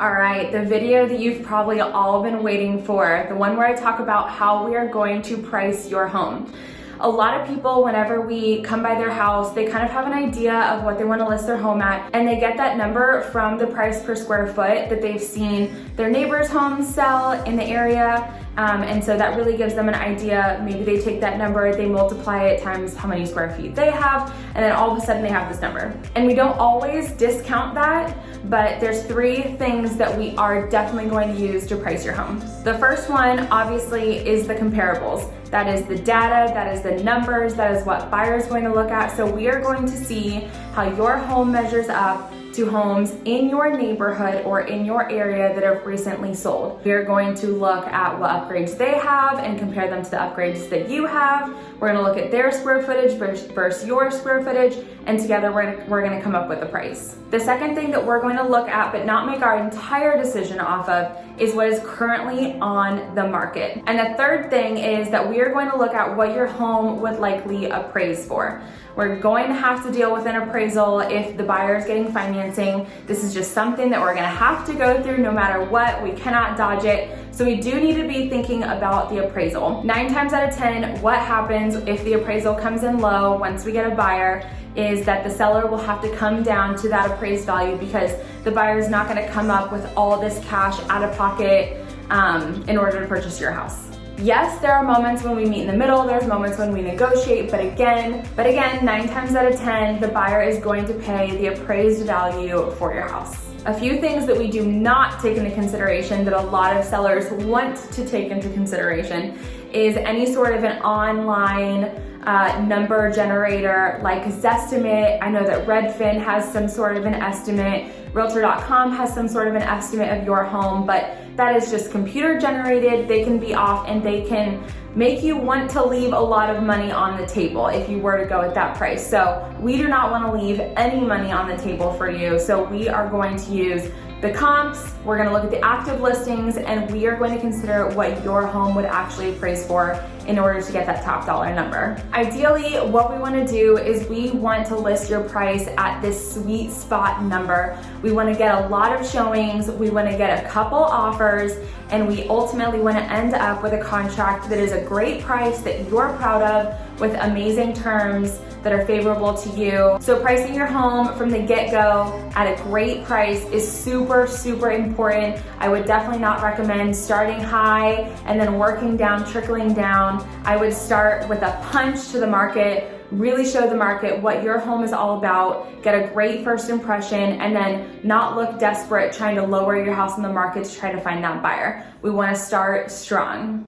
All right, the video that you've probably all been waiting for, the one where I talk about how we are going to price your home. A lot of people, whenever we come by their house, they kind of have an idea of what they want to list their home at, and they get that number from the price per square foot that they've seen their neighbors' homes sell in the area. And so that really gives them an idea. Maybe they take that number, they multiply it times how many square feet they have, and then all of a sudden they have this number. And we don't always discount that, but there's three things that we are definitely going to use to price your home. The first one, obviously, is the comparables. That is the data, that is the numbers, that is what buyers are going to look at. So we are going to see how your home measures up to homes in your neighborhood or in your area that have recently sold. We are going to look at what upgrades they have and compare them to the upgrades that you have. We're gonna look at their square footage versus your square footage, and together we're gonna come up with a price. The second thing that we're going to look at, but not make our entire decision off of, is what is currently on the market. And the third thing is that we are going to look at what your home would likely appraise for. We're going to have to deal with an appraisal if the buyer is getting financing. This is just something that we're gonna have to go through no matter what. We cannot dodge it. So we do need to be thinking about the appraisal. 9 times out of 10, what happens if the appraisal comes in low once we get a buyer is that the seller will have to come down to that appraised value because the buyer is not gonna come up with all this cash out of pocket in order to purchase your house. Yes, there are moments when we meet in the middle, there's moments when we negotiate, but again, 9 times out of 10, the buyer is going to pay the appraised value for your house. A few things that we do not take into consideration that a lot of sellers want to take into consideration is any sort of an online number generator like Zestimate. I know that Redfin has some sort of an estimate. Realtor.com has some sort of an estimate of your home, but that is just computer generated. They can be off and they can make you want to leave a lot of money on the table if you were to go at that price. So we do not want to leave any money on the table for you. So we are going to use the comps, we're gonna look at the active listings, and we are going to consider what your home would actually appraise for in order to get that top dollar number. Ideally, what we wanna do is we want to list your price at this sweet spot number. We wanna get a lot of showings, we wanna get a couple offers, and we ultimately wanna end up with a contract that is a great price that you're proud of with amazing terms that are favorable to you. So pricing your home from the get-go at a great price is super, super important. I would definitely not recommend starting high and then working down, trickling down. I would start with a punch to the market, really show the market what your home is all about, get a great first impression, and then not look desperate trying to lower your house in the market to try to find that buyer. We wanna start strong.